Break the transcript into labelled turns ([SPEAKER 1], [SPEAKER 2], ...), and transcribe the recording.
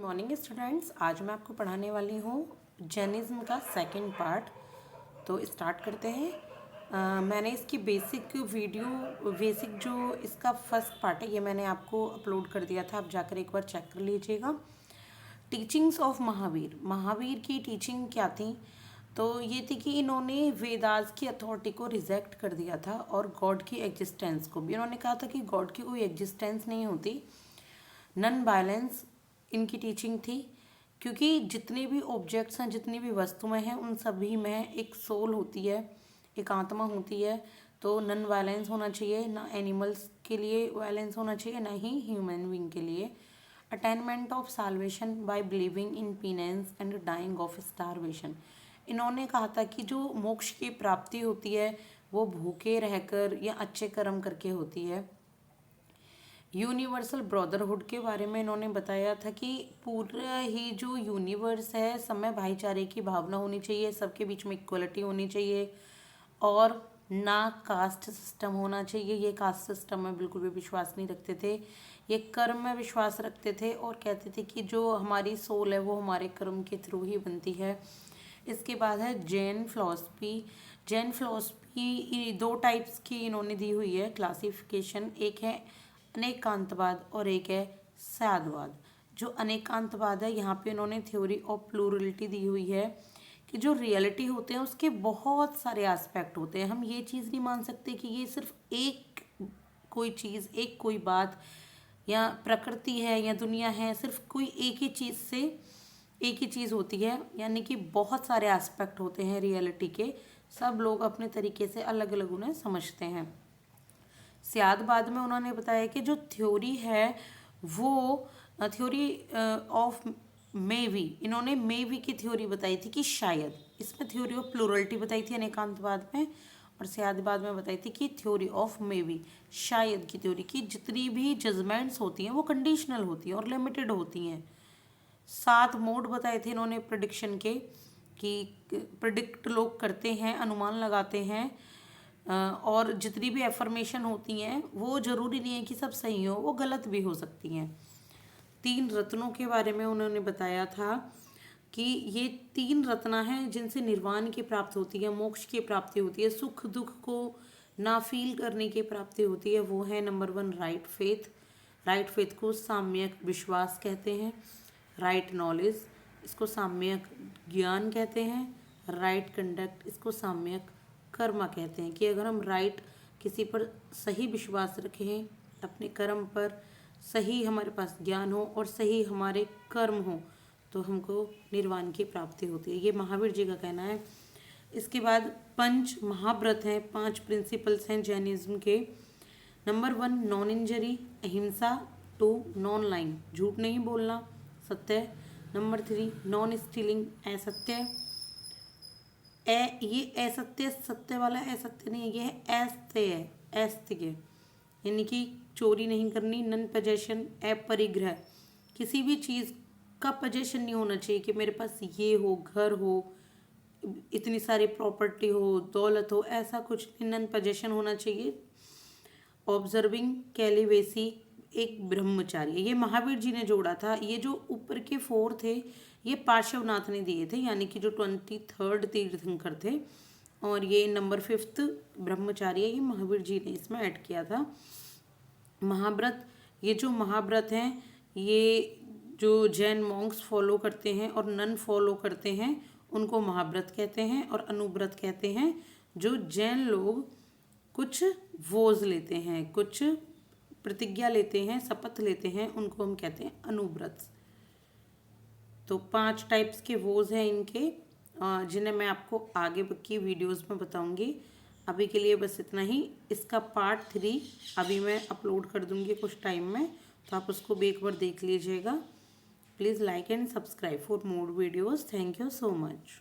[SPEAKER 1] Morning students. आज मैं आपको पढ़ाने वाली हूँ जैनिज्म का सेकंड पार्ट। तो स्टार्ट करते हैं। मैंने इसकी बेसिक जो इसका फर्स्ट पार्ट है ये मैंने आपको अपलोड कर दिया था, आप जाकर एक बार चेक कर लीजिएगा। टीचिंग्स ऑफ महावीर की टीचिंग क्या थी? तो ये थी कि इन्होंने वेदास की अथॉरिटी को रिजेक्ट कर दिया था और गॉड की एग्जिस्टेंस को भी। इन्होंने कहा था कि गॉड की कोई एग्जिस्टेंस नहीं होती। नन वायलेंस इनकी टीचिंग थी, क्योंकि जितने भी ऑब्जेक्ट्स हैं, जितनी भी वस्तुएं हैं, उन सभी में एक सोल होती है, एक आत्मा होती है। तो नन वायलेंस होना चाहिए, ना एनिमल्स के लिए वायलेंस होना चाहिए, ना ही ह्यूमन बींग के लिए। Attainment of salvation by believing in penance and dying of starvation. इन्होंने कहा था कि जो मोक्ष की प्राप्ति होती है वो भूखे रहकर या अच्छे कर्म करके होती है। यूनिवर्सल ब्रदरहुड के बारे में इन्होंने बताया था कि पूरा ही जो यूनिवर्स है सब में भाईचारे की भावना होनी चाहिए, सबके बीच में इक्वलिटी होनी चाहिए और ना कास्ट सिस्टम होना चाहिए। ये कास्ट सिस्टम में बिल्कुल भी विश्वास नहीं रखते थे, ये कर्म में विश्वास रखते थे और कहते थे कि जो हमारी सोल है वो हमारे कर्म के थ्रू ही बनती है। इसके बाद है जैन फिलॉसफी। जैन फिलॉसफी दो टाइप्स की इन्होंने दी हुई है क्लासिफिकेशन, एक है अनेकांतवाद और एक है सद्वाद। जो अनेकांतवाद है यहाँ पे इन्होंने थ्योरी ऑफ प्लूरलिटी दी हुई है कि जो रियलिटी होते हैं उसके बहुत सारे एस्पेक्ट होते हैं। हम ये चीज़ नहीं मान सकते कि ये सिर्फ एक कोई चीज़, एक कोई बात या प्रकृति है या दुनिया है, सिर्फ कोई एक ही चीज़ से एक ही चीज़ होती है, यानी कि बहुत सारे एस्पेक्ट होते हैं रियलिटी के। सब लोग अपने तरीके से अलग अलग उन्हें समझते हैं। सद्वाद में उन्होंने बताया कि जो थ्योरी है वो थ्योरी ऑफ मेवी, इन्होंने मेवी की थ्योरी बताई थी कि शायद, इसमें थ्योरी ऑफ प्लूरलिटी बताई थी अनेकांतवाद में, और सद्वाद में बताई थी कि थ्योरी ऑफ मेवी, शायद की थ्योरी की जितनी भी जजमेंट्स होती हैं वो कंडीशनल होती हैं और लिमिटेड होती हैं। 7 मोड बताए थे इन्होंने प्रिडिक्शन के, कि प्रिडिक्ट लोग करते हैं, अनुमान लगाते हैं, और जितनी भी एफर्मेशन होती हैं वो ज़रूरी नहीं है कि सब सही हो, वो गलत भी हो सकती हैं। 3 रत्नों के बारे में उन्होंने बताया था कि ये 3 रत्न हैं जिनसे निर्वाण की प्राप्ति होती है, मोक्ष की प्राप्ति होती है, सुख दुख को ना फील करने की प्राप्ति होती है। वो है number 1 right faith. Right faith को साम्यक विश्वास कहते हैं। राइट नॉलेज, इसको साम्यक ज्ञान कहते हैं। राइट कंडक्ट, इसको साम्यक कर्म कहते हैं। कि अगर हम राइट किसी पर सही विश्वास रखें, अपने कर्म पर सही हमारे पास ज्ञान हो और सही हमारे कर्म हो, तो हमको निर्वाण की प्राप्ति होती है। ये महावीर जी का कहना है। इसके बाद 5 महाव्रत हैं, 5 प्रिंसिपल्स हैं जैनिज्म के। नंबर 1 नॉन इंजरी, अहिंसा। 2 नॉन लाइंग, झूठ नहीं बोलना, सत्य। नंबर 3 नॉन स्टीलिंग, असत्य। ये असत्य, सत्य वाला असत्य नहीं है, ये है अस्त्य है, अस्त्य, यानी कि चोरी नहीं करनी। नन पजेशन, अपरिग्रह, किसी भी चीज़ का पजेशन नहीं होना चाहिए कि मेरे पास ये हो, घर हो, इतनी सारी प्रॉपर्टी हो, दौलत हो, ऐसा कुछ नहीं, नन पजेशन होना चाहिए। ऑब्जर्विंग कैलिवेसी, एक ब्रह्मचार्य, ये महावीर जी ने जोड़ा था। ये जो ऊपर के 4 थे ये पार्श्वनाथ ने दिए थे, यानी कि जो 23rd तीर्थंकर थे, और ये नंबर 5th ब्रह्मचार्य ये महावीर जी ने इसमें ऐड किया था। महाव्रत, ये जो महाव्रत हैं ये जो जैन मॉन्क्स फॉलो करते हैं और नन फॉलो करते हैं उनको महाव्रत कहते हैं, और अनुव्रत कहते हैं जो जैन लोग कुछ वोज लेते हैं, कुछ प्रतिज्ञा लेते हैं, शपथ लेते हैं, उनको हम कहते हैं अनुव्रत। तो 5 टाइप्स के वोज हैं इनके, जिन्हें मैं आपको आगे की वीडियोस में बताऊंगी। अभी के लिए बस इतना ही। इसका पार्ट 3 अभी मैं अपलोड कर दूंगी कुछ टाइम में, तो आप उसको भी एक बार देख लीजिएगा। Please like and subscribe for more videos. Thank you so much.